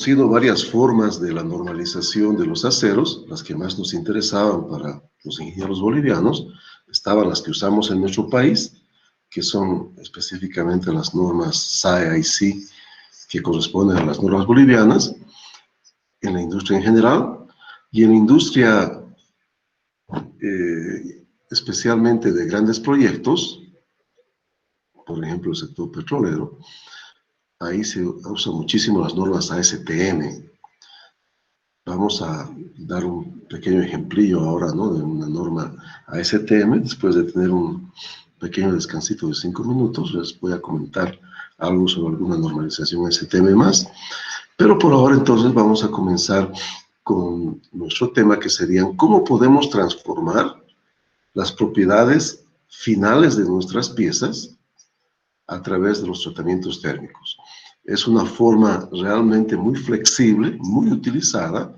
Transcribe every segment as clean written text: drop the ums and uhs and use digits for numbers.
conocido varias formas de la normalización de los aceros. Las que más nos interesaban para los ingenieros bolivianos estaban las que usamos en nuestro país, que son específicamente las normas SAE-IC, que corresponden a las normas bolivianas, en la industria en general, y en la industria especialmente de grandes proyectos, por ejemplo el sector petrolero. Ahí se usan muchísimo las normas ASTM. Vamos a dar un pequeño ejemplillo ahora, ¿no?, de una norma ASTM. Después de tener un pequeño descansito de 5 minutos, les voy a comentar algo sobre alguna normalización ASTM más. Pero por ahora entonces vamos a comenzar con nuestro tema, que serían cómo podemos transformar las propiedades finales de nuestras piezas a través de los tratamientos térmicos. Es una forma realmente muy flexible, muy utilizada,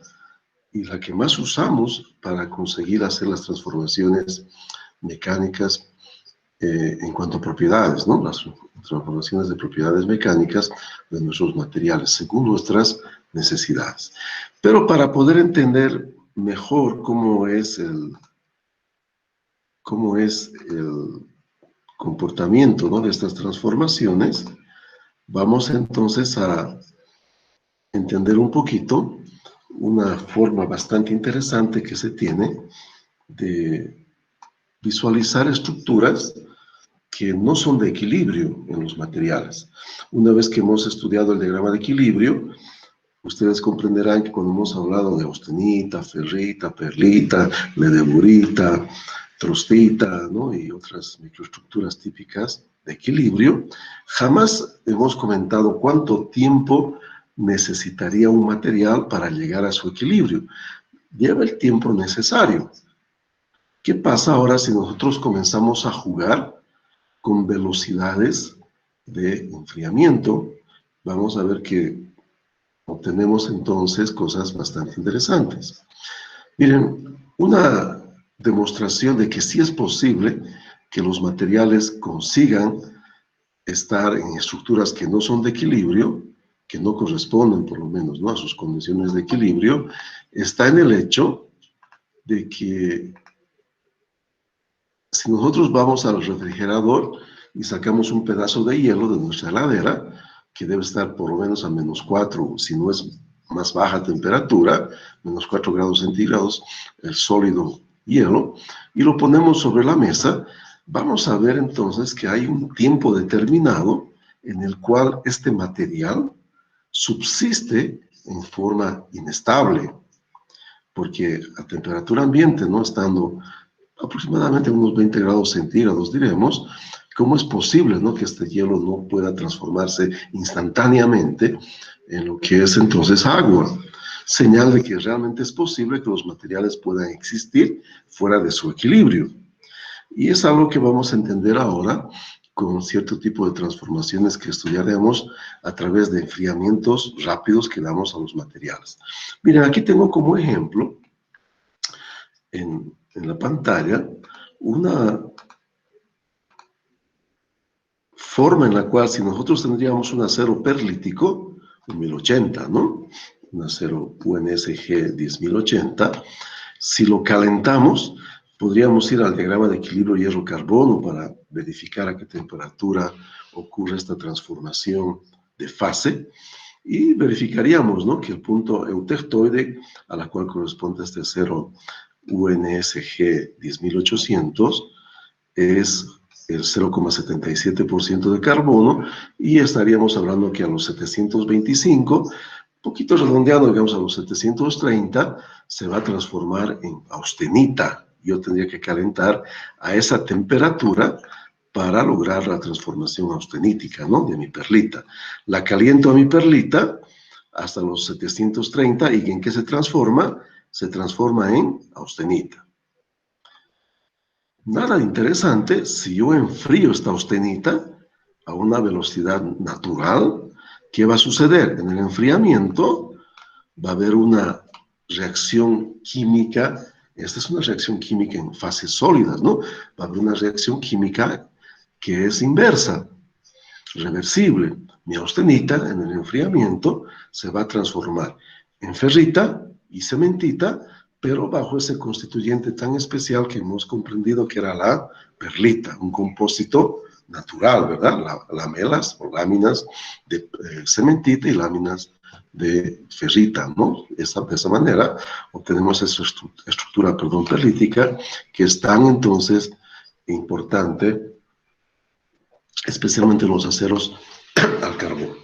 y la que más usamos para conseguir hacer las transformaciones mecánicas en cuanto a propiedades, ¿no? Las transformaciones de propiedades mecánicas de nuestros materiales, según nuestras necesidades. Pero para poder entender mejor cómo es el comportamiento, ¿no?, de estas transformaciones, vamos entonces a entender un poquito una forma bastante interesante que se tiene de visualizar estructuras que no son de equilibrio en los materiales. Una vez que hemos estudiado el diagrama de equilibrio, ustedes comprenderán que cuando hemos hablado de austenita, ferrita, perlita, ledemurita, trostita, ¿no?, y otras microestructuras típicas de equilibrio, jamás hemos comentado cuánto tiempo necesitaría un material para llegar a su equilibrio. Lleva el tiempo necesario. ¿Qué pasa ahora si nosotros comenzamos a jugar con velocidades de enfriamiento? Vamos a ver que obtenemos entonces cosas bastante interesantes. Miren, una demostración de que sí es posible que los materiales consigan estar en estructuras que no son de equilibrio, que no corresponden por lo menos, ¿no?, a sus condiciones de equilibrio, está en el hecho de que si nosotros vamos al refrigerador y sacamos un pedazo de hielo de nuestra heladera, que debe estar por lo menos a -4, si no es más baja temperatura, -4 grados centígrados, el sólido hielo, y lo ponemos sobre la mesa, vamos a ver entonces que hay un tiempo determinado en el cual este material subsiste en forma inestable, porque a temperatura ambiente, ¿no?, estando aproximadamente unos 20 grados centígrados, diremos, ¿cómo es posible, ¿no?, que este hielo no pueda transformarse instantáneamente en lo que es entonces agua? Señal de que realmente es posible que los materiales puedan existir fuera de su equilibrio. Y es algo que vamos a entender ahora con cierto tipo de transformaciones que estudiaremos a través de enfriamientos rápidos que damos a los materiales. Miren, aquí tengo como ejemplo en la pantalla una forma en la cual, si nosotros tendríamos un acero perlítico, un 1080, ¿no?, un acero UNSG 10080, si lo calentamos, podríamos ir al diagrama de equilibrio hierro-carbono para verificar a qué temperatura ocurre esta transformación de fase, y verificaríamos, ¿no?, que el punto eutectoide, a la cual corresponde este acero UNSG 10800, es el 0,77% de carbono, y estaríamos hablando que a los 725, poquito redondeado, digamos a los 730, se va a transformar en austenita. Yo tendría que calentar a esa temperatura para lograr la transformación austenítica, ¿no?, de mi perlita. La caliento a mi perlita hasta los 730, ¿y en qué se transforma? Se transforma en austenita. Nada interesante, si yo enfrío esta austenita a una velocidad natural, ¿qué va a suceder? En el enfriamiento va a haber una reacción química. Esta es una reacción química en fases sólidas, ¿no? Va a haber una reacción química que es inversa, reversible. Mi austenita en el enfriamiento se va a transformar en ferrita y cementita, pero bajo ese constituyente tan especial que hemos comprendido que era la perlita, un compósito natural, ¿verdad? Lamelas o láminas de cementita y láminas de ferrita, ¿no? De esa manera obtenemos esa estructura, perlítica, que es tan entonces importante, especialmente en los aceros al carbón.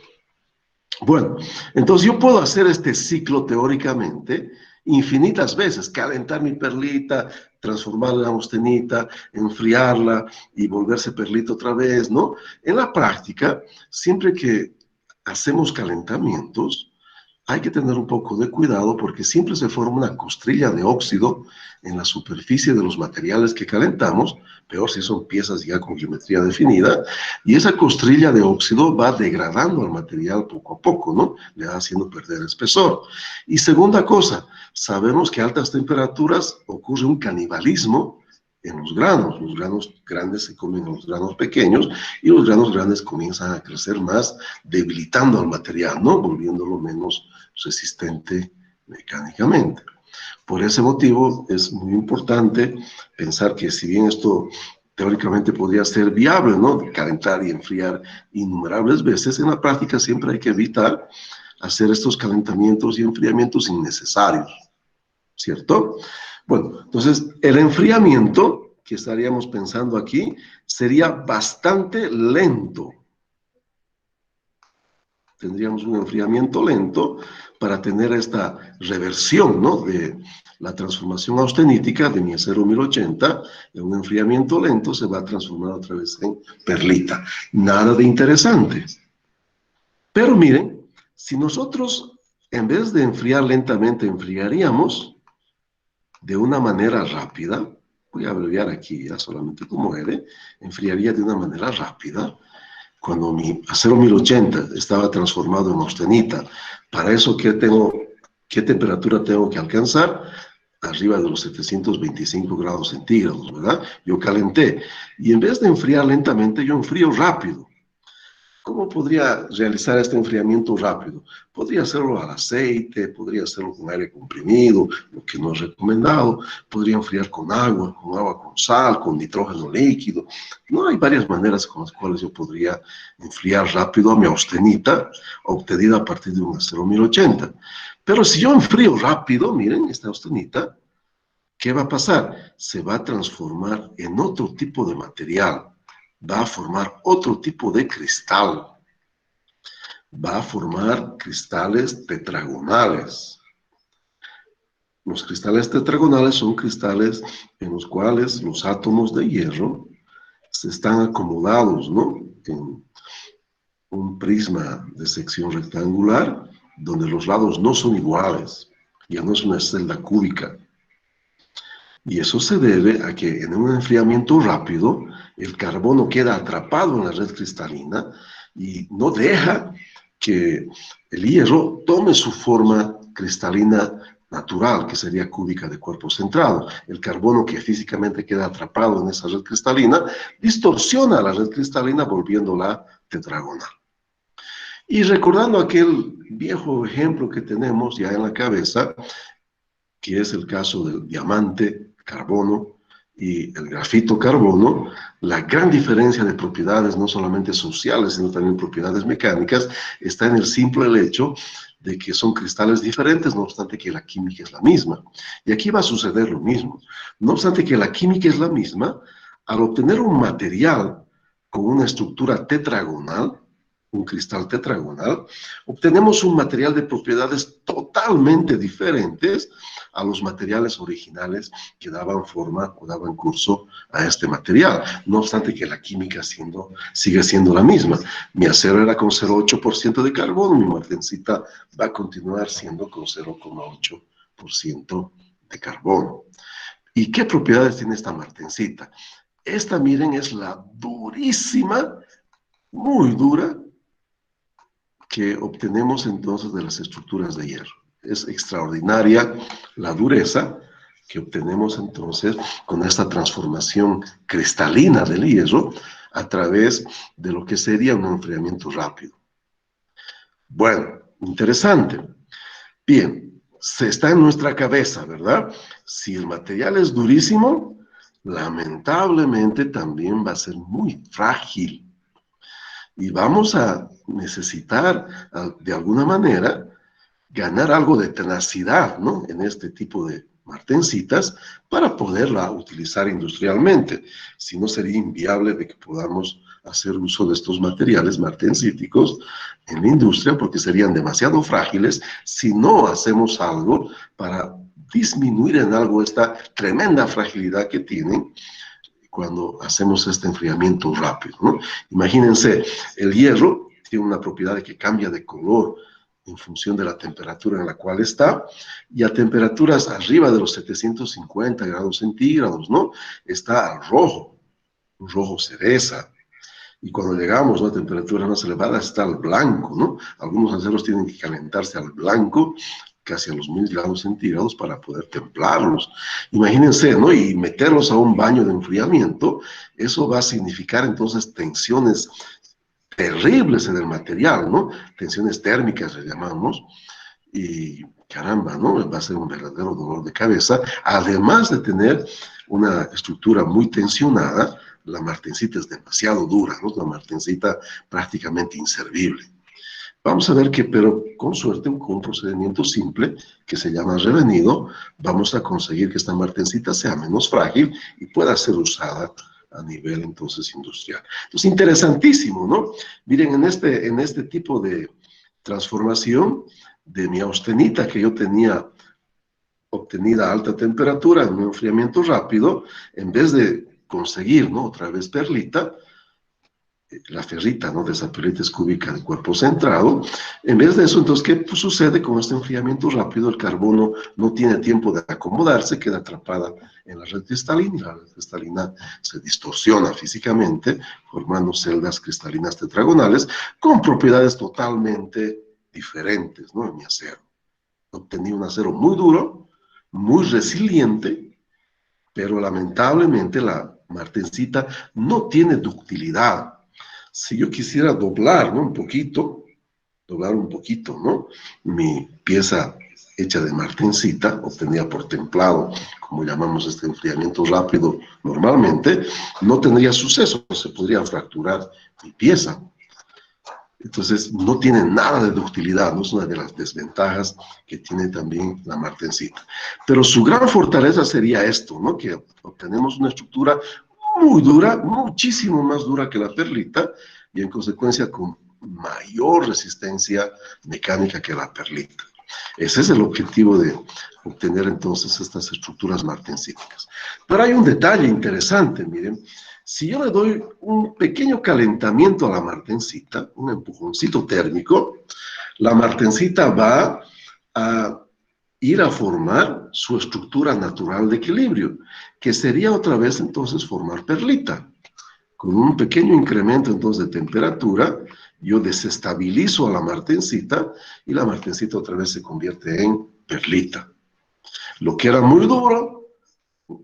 Bueno, entonces yo puedo hacer este ciclo teóricamente infinitas veces, calentar mi perlita, transformarla en austenita, enfriarla y volverse perlita otra vez, ¿no? En la práctica, siempre que hacemos calentamientos, hay que tener un poco de cuidado porque siempre se forma una costrilla de óxido en la superficie de los materiales que calentamos, peor si son piezas ya con geometría definida, y esa costrilla de óxido va degradando al material poco a poco, ¿no? Le va haciendo perder espesor. Y segunda cosa, sabemos que a altas temperaturas ocurre un canibalismo en los granos grandes se comen a los granos pequeños y los granos grandes comienzan a crecer más, debilitando al material, ¿no? Volviéndolo menos resistente mecánicamente. Por ese motivo es muy importante pensar que si bien esto teóricamente podría ser viable, ¿no? Calentar y enfriar innumerables veces, en la práctica siempre hay que evitar hacer estos calentamientos y enfriamientos innecesarios, ¿cierto? Bueno, entonces el enfriamiento que estaríamos pensando aquí sería bastante lento. Tendríamos un enfriamiento lento para tener esta reversión, ¿no? De la transformación austenítica de mi acero 1080, en un enfriamiento lento se va a transformar otra vez en perlita. Nada de interesante. Pero miren, si nosotros en vez de enfriar lentamente, enfriaríamos de una manera rápida, voy a abreviar aquí ya solamente como L, enfriaría de una manera rápida. Cuando mi acero 1080 estaba transformado en austenita, para eso, ¿qué temperatura tengo que alcanzar? Arriba de los 725 grados centígrados, ¿verdad? Yo calenté. Y en vez de enfriar lentamente, yo enfrío rápido. ¿Cómo podría realizar este enfriamiento rápido? Podría hacerlo al aceite, podría hacerlo con aire comprimido, lo que no es recomendado. Podría enfriar con agua con sal, con nitrógeno líquido. No, hay varias maneras con las cuales yo podría enfriar rápido a mi austenita, obtenida a partir de un acero 1080. Pero si yo enfrío rápido, miren, esta austenita, ¿qué va a pasar? Se va a transformar en otro tipo de material. Va a formar otro tipo de cristal. Va a formar cristales tetragonales. Los cristales tetragonales son cristales en los cuales los átomos de hierro se están acomodados, ¿no? En un prisma de sección rectangular donde los lados no son iguales. Ya no es una celda cúbica. Y eso se debe a que en un enfriamiento rápido el carbono queda atrapado en la red cristalina y no deja que el hierro tome su forma cristalina natural, que sería cúbica de cuerpo centrado. El carbono que físicamente queda atrapado en esa red cristalina distorsiona la red cristalina volviéndola tetragonal. Y recordando aquel viejo ejemplo que tenemos ya en la cabeza, que es el caso del diamante, carbono y el grafito carbono, la gran diferencia de propiedades, no solamente sociales, sino también propiedades mecánicas, está en el simple hecho de que son cristales diferentes, no obstante que la química es la misma. Y aquí va a suceder lo mismo. No obstante que la química es la misma, al obtener un material con una estructura tetragonal, un cristal tetragonal, obtenemos un material de propiedades totalmente diferentes a los materiales originales que daban forma o daban curso a este material. No obstante que la química sigue siendo la misma. Mi acero era con 0,8% de carbono, mi martencita va a continuar siendo con 0,8% de carbono. ¿Y qué propiedades tiene esta martencita? Esta, miren, es la durísima, muy dura, que obtenemos entonces de las estructuras de hierro. Es extraordinaria la dureza que obtenemos entonces con esta transformación cristalina del hierro a través de lo que sería un enfriamiento rápido. Bueno, interesante. Bien, se está en nuestra cabeza, ¿verdad? Si el material es durísimo, lamentablemente también va a ser muy frágil. Y vamos a necesitar, de alguna manera, ganar algo de tenacidad, ¿no? En este tipo de martencitas para poderla utilizar industrialmente. Si no, sería inviable de que podamos hacer uso de estos materiales martencíticos en la industria porque serían demasiado frágiles si no hacemos algo para disminuir en algo esta tremenda fragilidad que tienen cuando hacemos este enfriamiento rápido, ¿no? Imagínense, el hierro tiene una propiedad de que cambia de color en función de la temperatura en la cual está, y a temperaturas arriba de los 750 grados centígrados, ¿no? Está al rojo, un rojo cereza, y cuando llegamos a temperaturas más elevadas está al blanco, ¿no? Algunos aceros tienen que calentarse al blanco, casi a los 1000 grados centígrados para poder templarlos. Imagínense, ¿no? Y meterlos a un baño de enfriamiento, eso va a significar entonces tensiones terribles en el material, ¿no? Tensiones térmicas le llamamos, y caramba, ¿no? Va a ser un verdadero dolor de cabeza, además de tener una estructura muy tensionada. La martencita es demasiado dura, ¿no? La martencita prácticamente inservible. Vamos a ver que, pero con suerte, con un procedimiento simple que se llama revenido, vamos a conseguir que esta martencita sea menos frágil y pueda ser usada a nivel entonces industrial. Entonces, interesantísimo, ¿no? Miren, en este tipo de transformación de mi austenita que yo tenía obtenida a alta temperatura en un enfriamiento rápido, en vez de conseguir, ¿no? Otra vez perlita, la ferrita, ¿no? De esa perlita es cúbica de cuerpo centrado. En vez de eso, entonces, ¿qué sucede con este enfriamiento rápido? El carbono no tiene tiempo de acomodarse, queda atrapada en la red cristalina, y la red cristalina se distorsiona físicamente, formando celdas cristalinas tetragonales con propiedades totalmente diferentes, ¿no? En mi acero. Obtenía un acero muy duro, muy resiliente, pero lamentablemente la martencita no tiene ductilidad. Si yo quisiera doblar, ¿no? Doblar un poquito, ¿no? Mi pieza hecha de martencita, obtenida por templado, como llamamos este enfriamiento rápido normalmente, no tendría suceso, se podría fracturar mi pieza. Entonces, no tiene nada de ductilidad, ¿no? Es una de las desventajas que tiene también la martencita. Pero su gran fortaleza sería esto, ¿no? Que obtenemos una estructura muy dura, muchísimo más dura que la perlita, y en consecuencia con mayor resistencia mecánica que la perlita. Ese es el objetivo de obtener entonces estas estructuras martencíticas. Pero hay un detalle interesante, miren. Si yo le doy un pequeño calentamiento a la martencita, un empujoncito térmico, la martencita va a ir a formar su estructura natural de equilibrio, que sería otra vez entonces formar perlita. Con un pequeño incremento entonces de temperatura, yo desestabilizo a la martencita y la martencita otra vez se convierte en perlita. Lo que era muy duro,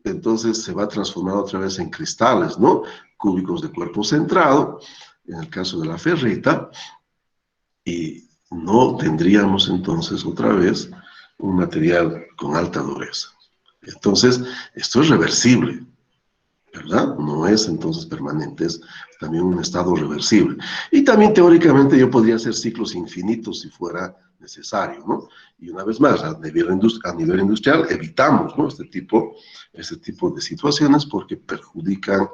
entonces se va a transformar otra vez en cristales, ¿no? Cúbicos de cuerpo centrado, en el caso de la ferrita, y no tendríamos entonces otra vez un material con alta dureza. Entonces, esto es reversible, ¿verdad? No es entonces permanente, es también un estado reversible. Y también teóricamente yo podría hacer ciclos infinitos si fuera necesario, ¿no? Y una vez más, a nivel industrial evitamos, ¿no? Este tipo de situaciones porque perjudican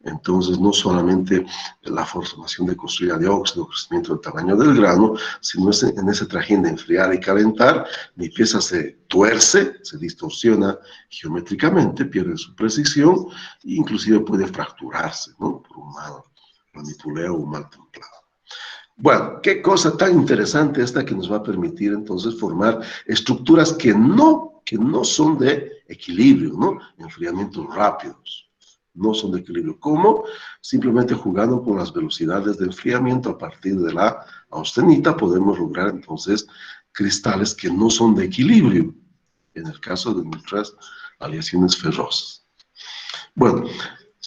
entonces no solamente la formación de construida de óxido, crecimiento del tamaño del grano, sino en ese trajín de enfriar y calentar, mi pieza se tuerce, se distorsiona geométricamente, pierde su precisión e inclusive puede fracturarse, ¿no? Por un mal manipuleo o un mal templado. Bueno, qué cosa tan interesante esta que nos va a permitir entonces formar estructuras que no son de equilibrio, ¿no? Enfriamientos rápidos. No son de equilibrio. ¿Cómo? Simplemente jugando con las velocidades de enfriamiento a partir de la austenita podemos lograr entonces cristales que no son de equilibrio, en el caso de nuestras aleaciones ferrosas. Bueno,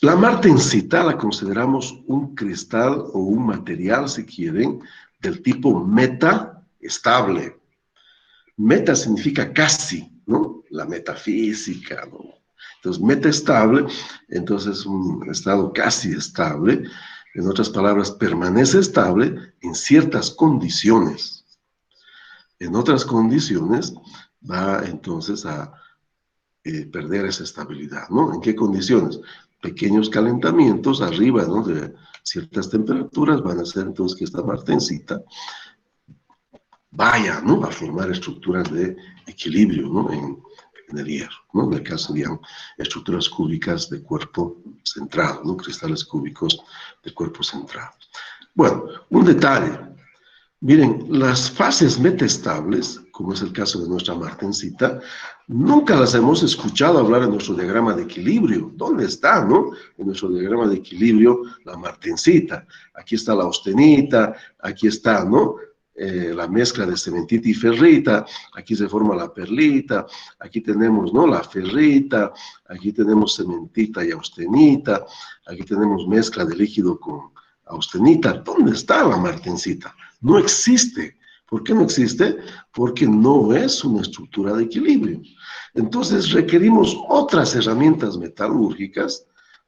la martencita la consideramos un cristal o un material, si quieren, del tipo meta estable. Meta significa casi, ¿no? La metafísica, ¿no? Entonces, meta estable, entonces un estado casi estable. En otras palabras, permanece estable en ciertas condiciones. En otras condiciones va entonces a perder esa estabilidad, ¿no? ¿En qué condiciones? Pequeños calentamientos arriba, ¿no? De ciertas temperaturas van a hacer entonces que esta martensita vaya, ¿no? A formar estructuras de equilibrio, ¿no? En el hierro, ¿no? En el caso, digamos, estructuras cúbicas de cuerpo centrado, ¿no? Cristales cúbicos de cuerpo centrado. Bueno, un detalle. Miren, las fases metaestables, como es el caso de nuestra martensita, nunca las hemos escuchado hablar en nuestro diagrama de equilibrio. ¿Dónde está, no? En nuestro diagrama de equilibrio, la martensita. Aquí está la austenita, aquí está, ¿no? La mezcla de cementita y ferrita, aquí se forma la perlita, aquí tenemos, ¿no? La ferrita, aquí tenemos cementita y austenita, aquí tenemos mezcla de líquido con austenita. ¿Dónde está la martensita? No existe. ¿Por qué no existe? Porque no es una estructura de equilibrio. Entonces requerimos otras herramientas metalúrgicas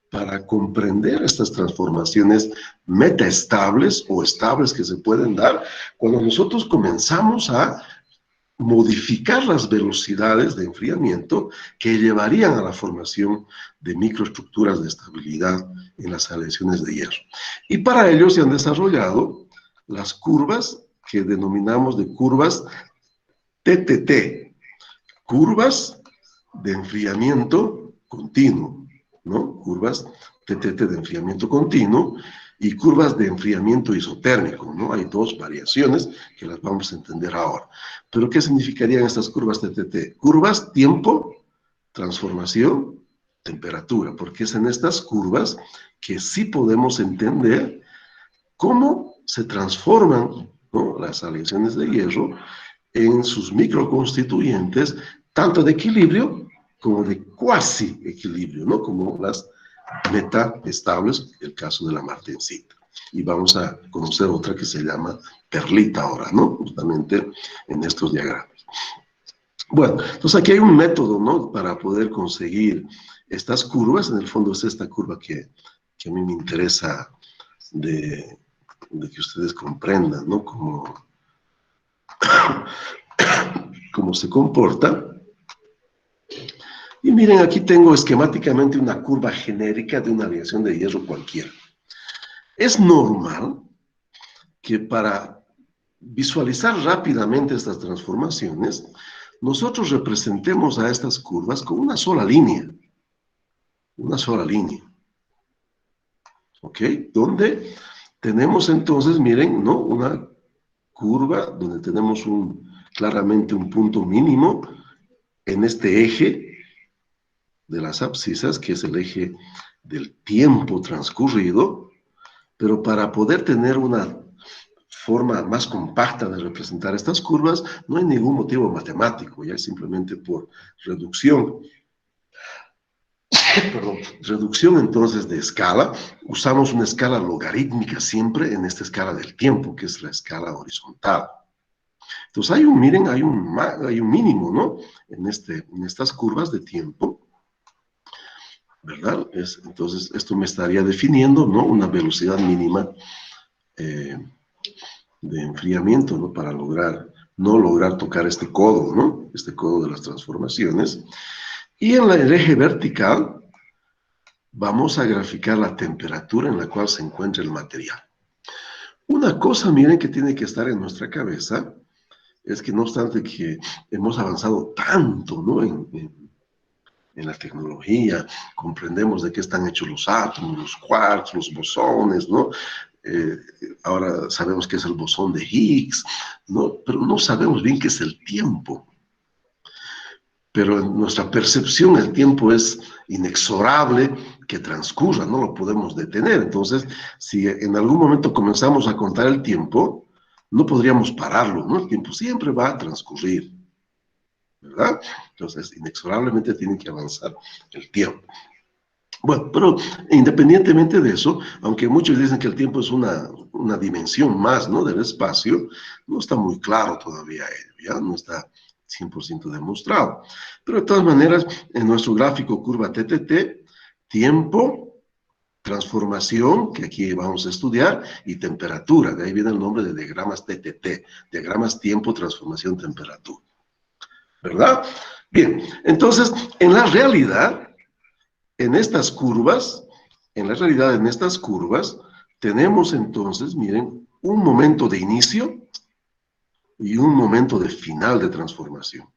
para comprender estas transformaciones metaestables o estables que se pueden dar cuando nosotros comenzamos a modificar las velocidades de enfriamiento que llevarían a la formación de microestructuras de estabilidad en las aleaciones de hierro. Y para ello se han desarrollado las curvas que denominamos de curvas TTT, curvas de enfriamiento continuo, ¿no? Curvas TTT de enfriamiento continuo y curvas de enfriamiento isotérmico, ¿no? Hay dos variaciones que las vamos a entender ahora. ¿Pero qué significarían estas curvas TTT? Curvas, tiempo, transformación, temperatura, porque es en estas curvas que sí podemos entender cómo se transforman, ¿no? Las aleaciones de hierro en sus microconstituyentes, tanto de equilibrio como de cuasi equilibrio, ¿no? Como las metaestables, el caso de la martensita. Y vamos a conocer otra que se llama perlita ahora, ¿no? Justamente en estos diagramas. Bueno, entonces aquí hay un método, ¿no? Para poder conseguir estas curvas. En el fondo es esta curva que a mí me interesa de que ustedes comprendan, ¿no? Cómo se comporta. Y miren, aquí tengo esquemáticamente una curva genérica de una aleación de hierro cualquiera. Es normal que para visualizar rápidamente estas transformaciones, nosotros representemos a estas curvas con una sola línea. Una sola línea. ¿Ok? Donde tenemos entonces, miren, ¿no? Una curva donde tenemos claramente un punto mínimo en este eje de las abscisas, que es el eje del tiempo transcurrido, pero para poder tener una forma más compacta de representar estas curvas, no hay ningún motivo matemático, ya es simplemente por reducción. Perdón, reducción entonces de escala. Usamos una escala logarítmica siempre en esta escala del tiempo, que es la escala horizontal. Entonces miren, hay un mínimo, ¿no? En estas curvas de tiempo, ¿verdad? Entonces, esto me estaría definiendo, ¿no? Una velocidad mínima de enfriamiento, ¿no? Para no lograr tocar este codo, ¿no? Este codo de las transformaciones. Y en el eje vertical vamos a graficar la temperatura en la cual se encuentra el material. Una cosa, miren, que tiene que estar en nuestra cabeza, es que no obstante que hemos avanzado tanto, ¿no? En la tecnología, comprendemos de qué están hechos los átomos, los quarks, los bosones, ¿no? Ahora sabemos qué es el bosón de Higgs, ¿no? Pero no sabemos bien qué es el tiempo. Pero en nuestra percepción el tiempo es inexorable que transcurra, no lo podemos detener. Entonces, si en algún momento comenzamos a contar el tiempo, no podríamos pararlo, ¿no? El tiempo siempre va a transcurrir, ¿verdad? Entonces, inexorablemente tiene que avanzar el tiempo. Bueno, pero independientemente de eso, aunque muchos dicen que el tiempo es una dimensión más, ¿no?, del espacio, no está muy claro todavía ello, ¿ya? No está 100% demostrado. Pero de todas maneras, en nuestro gráfico curva TTT, tiempo, transformación, que aquí vamos a estudiar, y temperatura. De ahí viene el nombre de diagramas TTT, diagramas tiempo, transformación, temperatura. ¿Verdad? Bien, entonces, en la realidad, en estas curvas, tenemos entonces, miren, un momento de inicio y un momento de final de transformación.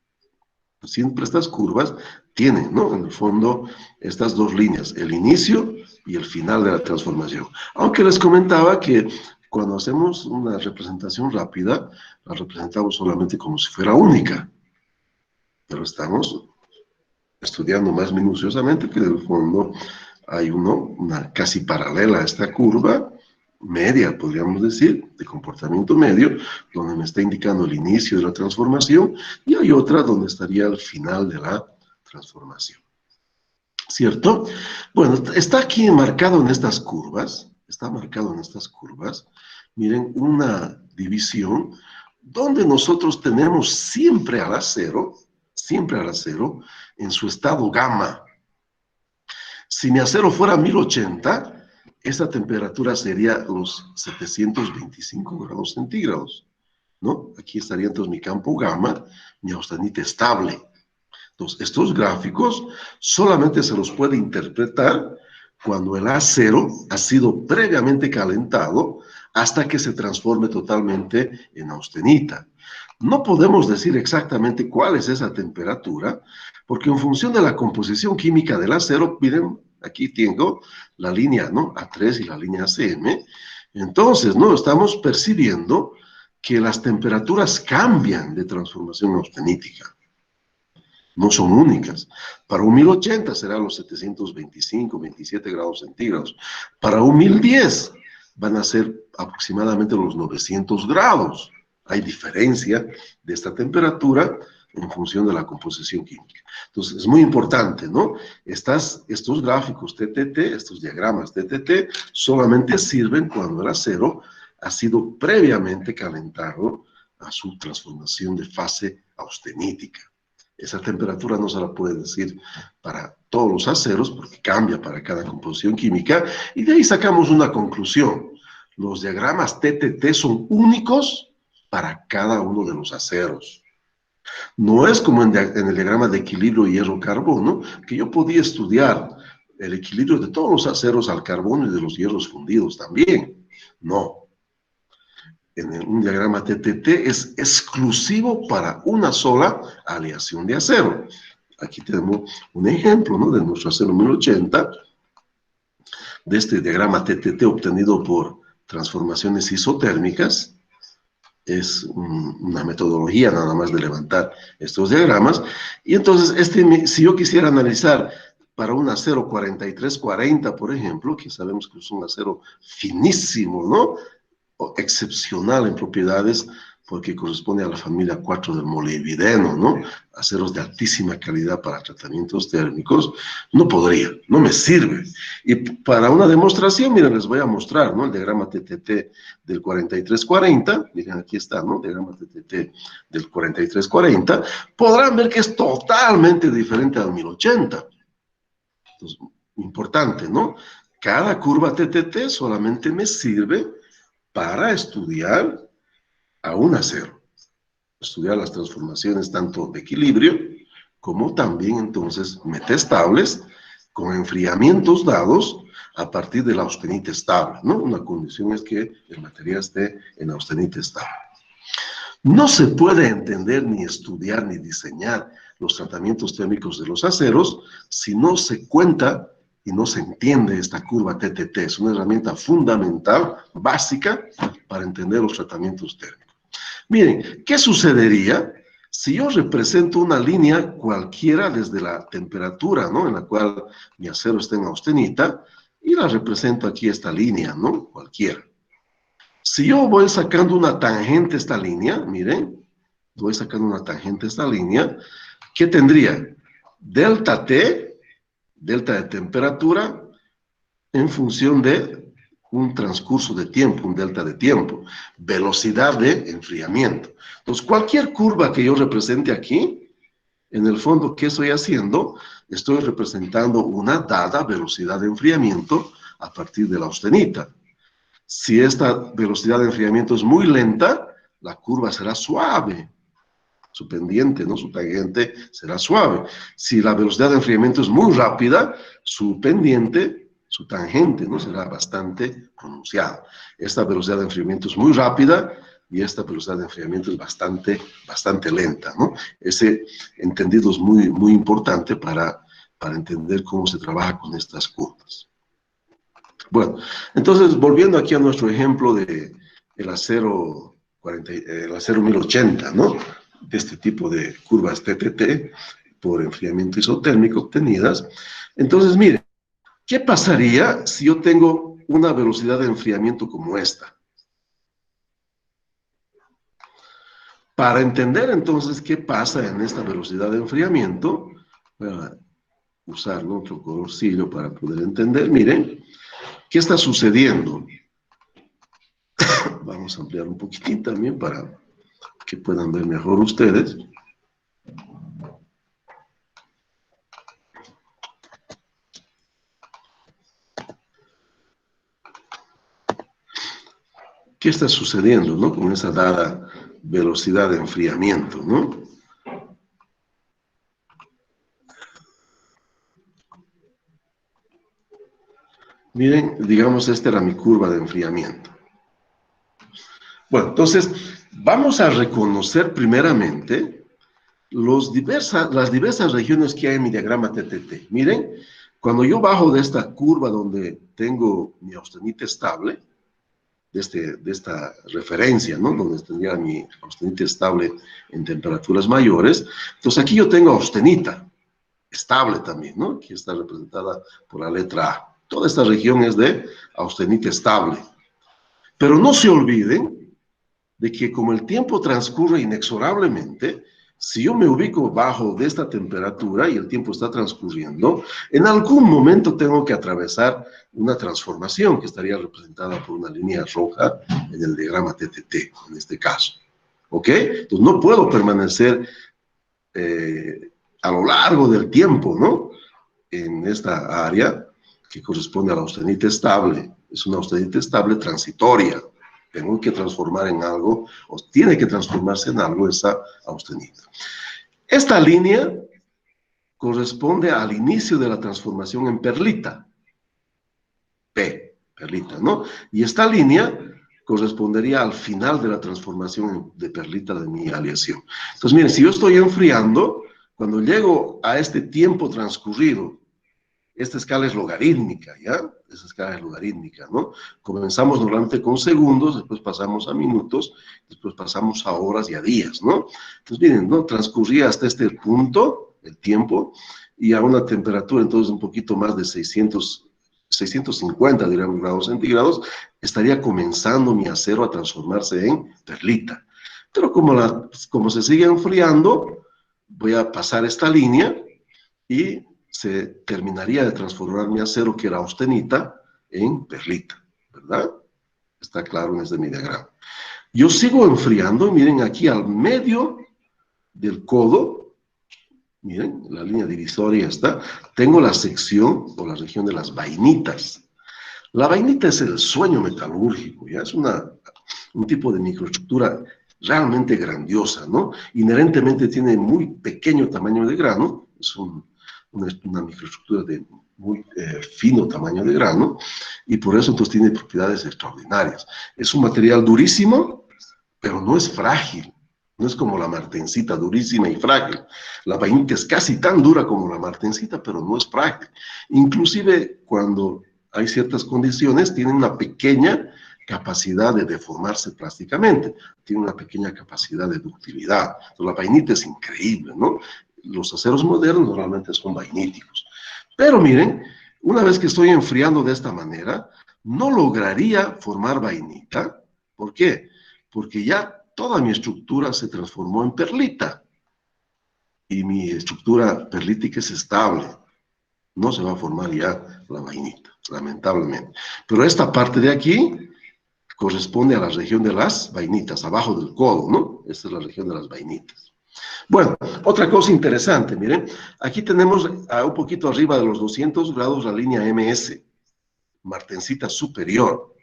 Siempre estas curvas tienen, ¿no?, en el fondo, estas dos líneas, el inicio y el final de la transformación. Aunque les comentaba que cuando hacemos una representación rápida, la representamos solamente como si fuera única, pero estamos estudiando más minuciosamente que en el fondo hay una casi paralela a esta curva, media, podríamos decir, de comportamiento medio, donde me está indicando el inicio de la transformación, y hay otra donde estaría el final de la transformación. ¿Cierto? Bueno, está aquí marcado en estas curvas, miren, una división donde nosotros tenemos siempre al acero, en su estado gamma. Si mi acero fuera 1080, esa temperatura sería los 725 grados centígrados, ¿no? Aquí estaría entonces mi campo gamma, mi austenita estable. Entonces, estos gráficos solamente se los puede interpretar cuando el acero ha sido previamente calentado hasta que se transforme totalmente en austenita. No podemos decir exactamente cuál es esa temperatura, porque en función de la composición química del acero, miren, aquí tengo la línea, ¿no?, A3 y la línea ACM. Entonces, ¿no?, estamos percibiendo que las temperaturas cambian de transformación austenítica. No son únicas. Para un 1080 serán los 725, 27 grados centígrados. Para un 1010 van a ser aproximadamente los 900 grados. Hay diferencia de esta temperatura en función de la composición química. Entonces, es muy importante, ¿no? Estos gráficos TTT, estos diagramas TTT, solamente sirven cuando el acero ha sido previamente calentado a su transformación de fase austenítica. Esa temperatura no se la puede decir para todos los aceros porque cambia para cada composición química, y de ahí sacamos una conclusión. Los diagramas TTT son únicos para cada uno de los aceros. No es como en el diagrama de equilibrio hierro-carbono, que yo podía estudiar el equilibrio de todos los aceros al carbono y de los hierros fundidos también. No. En un diagrama TTT es exclusivo para una sola aleación de acero. Aquí tenemos un ejemplo, ¿no?, de nuestro acero 1080, de este diagrama TTT obtenido por transformaciones isotérmicas. Es una metodología nada más de levantar estos diagramas. Y entonces, si yo quisiera analizar para un acero 4340, por ejemplo, que sabemos que es un acero finísimo, ¿no?, excepcional en propiedades, porque corresponde a la familia 4 del molibdeno, ¿no?, aceros de altísima calidad para tratamientos térmicos, no podría, no me sirve. Y para una demostración, miren, les voy a mostrar, ¿no?, el diagrama TTT del 4340, miren, aquí está, ¿no?, diagrama TTT del 4340, podrán ver que es totalmente diferente al 1080. Entonces, importante, ¿no? Cada curva TTT solamente me sirve para estudiar a un acero, estudiar las transformaciones tanto de equilibrio como también entonces metestables con enfriamientos dados a partir de la austenita estable, ¿no? Una condición es que el material esté en austenita estable. No se puede entender, ni estudiar, ni diseñar los tratamientos térmicos de los aceros si no se cuenta y no se entiende esta curva TTT. Es una herramienta fundamental, básica, para entender los tratamientos térmicos. Miren, ¿qué sucedería si yo represento una línea cualquiera desde la temperatura, ¿no?, en la cual mi acero está en austenita, y la represento aquí esta línea, ¿no?, cualquiera? Si yo voy sacando una tangente a esta línea, miren, voy sacando una tangente a esta línea, ¿qué tendría? Delta T delta de temperatura en función de un transcurso de tiempo, un delta de tiempo, velocidad de enfriamiento. Entonces, cualquier curva que yo represente aquí, en el fondo, ¿qué estoy haciendo? Estoy representando una dada velocidad de enfriamiento a partir de la austenita. Si esta velocidad de enfriamiento es muy lenta, la curva será suave. Su pendiente, ¿no? Su tangente será suave. Si la velocidad de enfriamiento es muy rápida, su pendiente, su tangente, ¿no? Será bastante pronunciada. Esta velocidad de enfriamiento es muy rápida y esta velocidad de enfriamiento es bastante lenta, ¿no? Ese entendido es muy importante para entender cómo se trabaja con estas curvas. Bueno, entonces, volviendo aquí a nuestro ejemplo de el acero 1080, ¿no? De este tipo de curvas TTT por enfriamiento isotérmico obtenidas. Entonces, miren, ¿qué pasaría si yo tengo una velocidad de enfriamiento como esta? Para entender entonces qué pasa en esta velocidad de enfriamiento, voy a usar otro colorcillo para poder entender. Miren, ¿qué está sucediendo? Vamos a ampliar un poquitín también para que puedan ver mejor ustedes. ¿Qué está sucediendo, no? Con esa dada velocidad de enfriamiento, ¿no? Miren, digamos, esta era mi curva de enfriamiento. Bueno, entonces, vamos a reconocer primeramente las diversas regiones que hay en mi diagrama TTT. Miren, cuando yo bajo de esta curva donde tengo mi austenita estable, de esta referencia, ¿no? Donde tendría mi austenita estable en temperaturas mayores. Entonces, aquí yo tengo austenita estable también, ¿no? Aquí está representada por la letra A. Toda esta región es de austenita estable. Pero no se olviden de que como el tiempo transcurre inexorablemente, si yo me ubico bajo de esta temperatura y el tiempo está transcurriendo, en algún momento tengo que atravesar una transformación que estaría representada por una línea roja en el diagrama TTT, en este caso. ¿Ok? Entonces no puedo permanecer a lo largo del tiempo, ¿no? En esta área que corresponde a la austenita estable. Es una austenita estable transitoria. Tengo que transformar en algo, o tiene que transformarse en algo esa austenita. Esta línea corresponde al inicio de la transformación en perlita. P, perlita, ¿no? Y esta línea correspondería al final de la transformación de perlita de mi aleación. Entonces, miren, si yo estoy enfriando, cuando llego a este tiempo transcurrido, esta escala es logarítmica, ¿ya? Esta escala es logarítmica, ¿no? Comenzamos normalmente con segundos, después pasamos a minutos, después pasamos a horas y a días, ¿no? Entonces, miren, ¿no? Transcurría hasta este punto, el tiempo, y a una temperatura entonces un poquito más de 650, diríamos, grados centígrados, estaría comenzando mi acero a transformarse en perlita. Pero como se sigue enfriando, voy a pasar esta línea y se terminaría de transformar mi acero, que era austenita, en perlita, ¿verdad? Está claro en este mi diagrama. Yo sigo enfriando, miren aquí al medio del codo, miren, la línea divisoria está, tengo la sección o la región de las vainitas. La vainita es el sueño metalúrgico, ¿ya? Es un tipo de microestructura realmente grandiosa, ¿no? Inherentemente tiene muy pequeño tamaño de grano, es una microestructura de muy fino tamaño de grano, y por eso entonces tiene propiedades extraordinarias. Es un material durísimo, pero no es frágil. No es como la martencita, durísima y frágil. La vainita es casi tan dura como la martencita, pero no es frágil. Inclusive cuando hay ciertas condiciones, tiene una pequeña capacidad de deformarse plásticamente, tiene una pequeña capacidad de ductilidad. Entonces, la vainita es increíble, ¿no? Los aceros modernos normalmente son vainíticos. Pero miren, una vez que estoy enfriando de esta manera, no lograría formar vainita. ¿Por qué? Porque ya toda mi estructura se transformó en perlita. Y mi estructura perlítica es estable. no se va a formar ya la vainita, lamentablemente. Pero esta parte de aquí corresponde a la región de las vainitas, abajo del codo, ¿no? Esta es la región de las vainitas. Bueno, otra cosa interesante, miren, aquí tenemos un poquito arriba de los 200 grados la línea MS, martensita superior.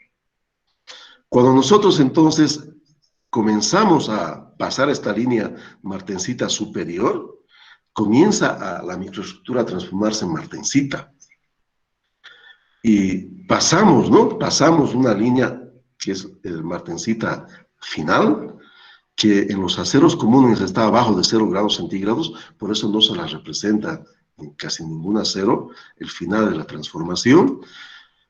Cuando nosotros entonces comenzamos a pasar esta línea martensita superior, comienza la microestructura a transformarse en martensita. Y pasamos, ¿no? Pasamos una línea que es el martensita final, que en los aceros comunes está abajo de 0 grados centígrados, por eso no se la representa en casi ningún acero, el final de la transformación.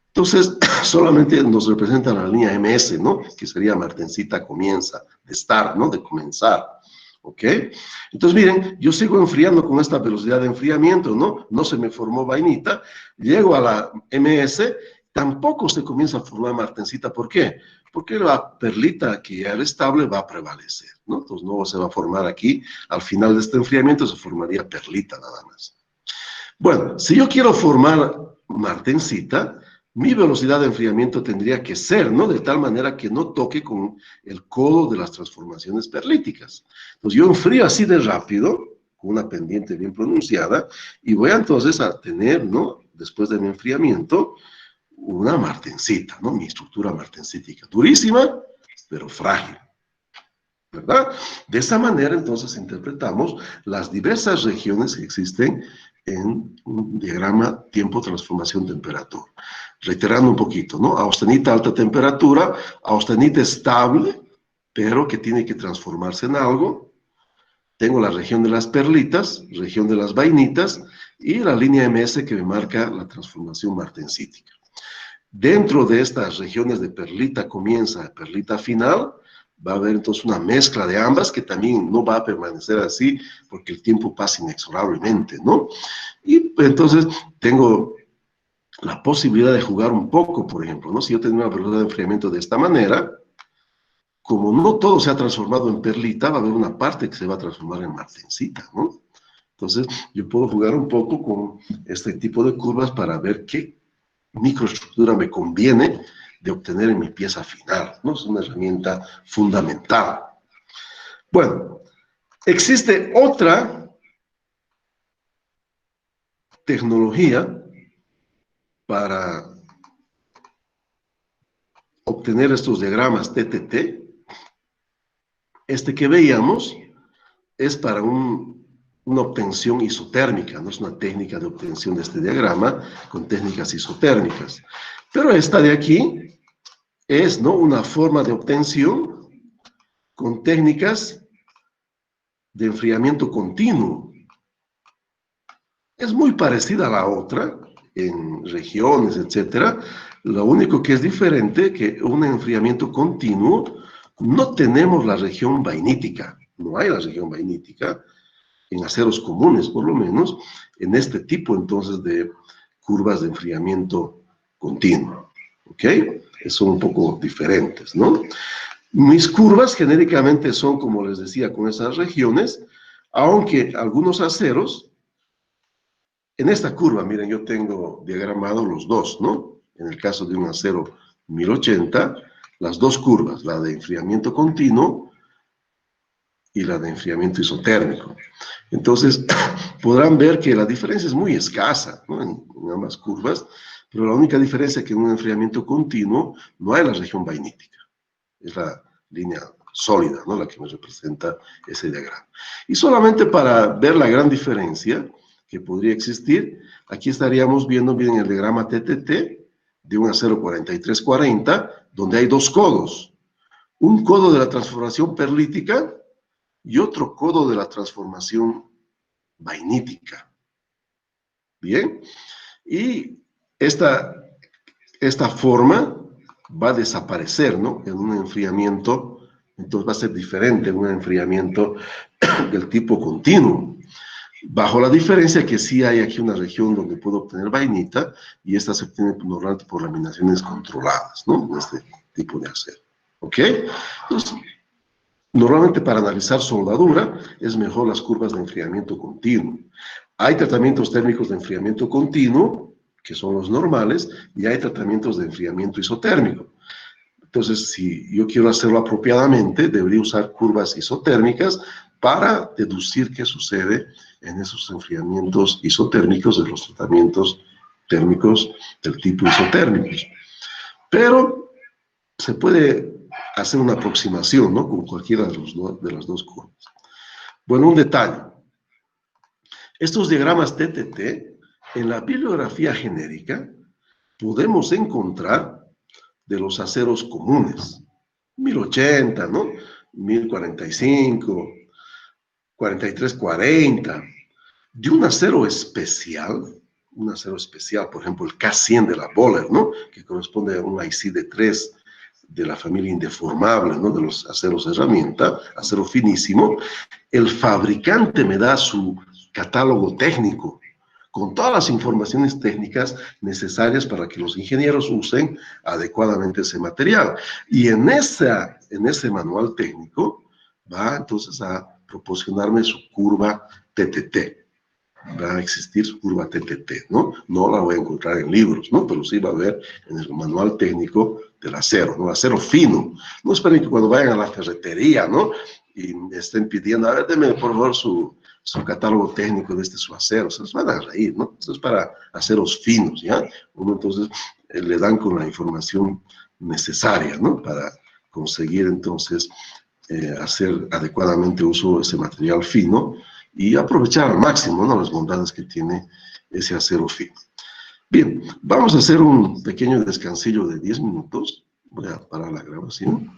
Entonces, solamente nos representa la línea MS, ¿no? Que sería martensita comienza, de estar, ¿no? De comenzar, ¿ok? Entonces, miren, yo sigo enfriando con esta velocidad de enfriamiento, ¿no? No se me formó vainita, llego a la MS, tampoco se comienza a formar martensita, ¿por qué? Porque la perlita que ya era estable va a prevalecer, ¿no? Entonces no se va a formar aquí, al final de este enfriamiento se formaría perlita nada más. Bueno, si yo quiero formar martensita, mi velocidad de enfriamiento tendría que ser, ¿no? De tal manera que no toque con el codo de las transformaciones perlíticas. Entonces yo enfrío así de rápido, con una pendiente bien pronunciada, y voy entonces a tener, ¿no? Después de mi enfriamiento, una martensita, ¿no? Mi estructura martensítica, durísima, pero frágil, ¿verdad? De esa manera, entonces, interpretamos las diversas regiones que existen en un diagrama tiempo-transformación-temperatura. Reiterando un poquito, ¿no? Austenita alta temperatura, austenita estable, pero que tiene que transformarse en algo. Tengo la región de las perlitas, región de las vainitas, y la línea MS que me marca la transformación martensítica. Dentro de estas regiones de perlita comienza, perlita final, va a haber entonces una mezcla de ambas que también no va a permanecer así porque el tiempo pasa inexorablemente, ¿no? Y pues, entonces tengo la posibilidad de jugar un poco, por ejemplo, ¿no? Si yo tengo una velocidad de enfriamiento de esta manera, como no todo se ha transformado en perlita, va a haber una parte que se va a transformar en martensita, ¿no? Entonces yo puedo jugar un poco con este tipo de curvas para ver qué microestructura me conviene de obtener en mi pieza final, ¿no? Es una herramienta fundamental. Bueno, existe otra tecnología para obtener estos diagramas TTT. Este que veíamos es para una obtención isotérmica, no es una técnica de obtención de este diagrama con técnicas isotérmicas. Pero esta de aquí es, ¿no?, una forma de obtención con técnicas de enfriamiento continuo. Es muy parecida a la otra, en regiones, etcétera. Lo único que es diferente que un enfriamiento continuo, no tenemos la región vainítica, no hay la región vainítica, en aceros comunes por lo menos, en este tipo entonces de curvas de enfriamiento continuo, ¿ok? Son un poco diferentes, ¿no? Mis curvas genéricamente son, como les decía, con esas regiones, aunque algunos aceros, en esta curva, miren, yo tengo diagramado los dos, ¿no? En el caso de un acero 1080, las dos curvas, la de enfriamiento continuo y la de enfriamiento isotérmico. Entonces, podrán ver que la diferencia es muy escasa, ¿no?, en ambas curvas, pero la única diferencia es que en un enfriamiento continuo no hay la región vainítica. Es la línea sólida, ¿no?, la que me representa ese diagrama. Y solamente para ver la gran diferencia que podría existir, aquí estaríamos viendo, miren, el diagrama TTT de un acero 4340, donde hay dos codos. Un codo de la transformación perlítica y otro codo de la transformación vainítica. Bien, y esta forma va a desaparecer, ¿no?, en un enfriamiento, entonces va a ser diferente en un enfriamiento del tipo continuo, bajo la diferencia que sí hay aquí una región donde puedo obtener vainita, y esta se obtiene normalmente por laminaciones controladas, ¿no?, en este tipo de acero, ¿ok? Entonces, Normalmente para analizar soldadura es mejor las curvas de enfriamiento continuo. Hay tratamientos térmicos de enfriamiento continuo, que son los normales, y hay tratamientos de enfriamiento isotérmico. Entonces, si yo quiero hacerlo apropiadamente, debería usar curvas isotérmicas para deducir qué sucede en esos enfriamientos isotérmicos de los tratamientos térmicos del tipo isotérmicos. Pero se puede hacer una aproximación, ¿no?, con cualquiera de las dos curvas. Bueno, un detalle. Estos diagramas TTT, en la bibliografía genérica, podemos encontrar de los aceros comunes. 1080, ¿no? 1045, 4340. De un acero especial, por ejemplo, el K100 de la Böhler, ¿no?, que corresponde a un IC de 3 de la familia indeformable, ¿no?, de los aceros de herramienta, acero finísimo. El fabricante me da su catálogo técnico con todas las informaciones técnicas necesarias para que los ingenieros usen adecuadamente ese material. Y en ese manual técnico va entonces a proporcionarme su curva TTT. Va a existir su curva TTT, ¿no? No la voy a encontrar en libros, ¿no? Pero sí va a haber en el manual técnico del acero, ¿no? Acero fino. No esperen que cuando vayan a la ferretería, ¿no?, y estén pidiendo, a ver, denme por favor su catálogo técnico de su acero. Se les van a reír, ¿no? Eso es para aceros finos, ¿ya? Uno entonces le dan con la información necesaria, ¿no?, para conseguir entonces hacer adecuadamente uso de ese material fino y aprovechar al máximo, ¿no?, las bondades que tiene ese acero fino. Bien, vamos a hacer un pequeño descansillo de 10 minutos. Voy a parar la grabación.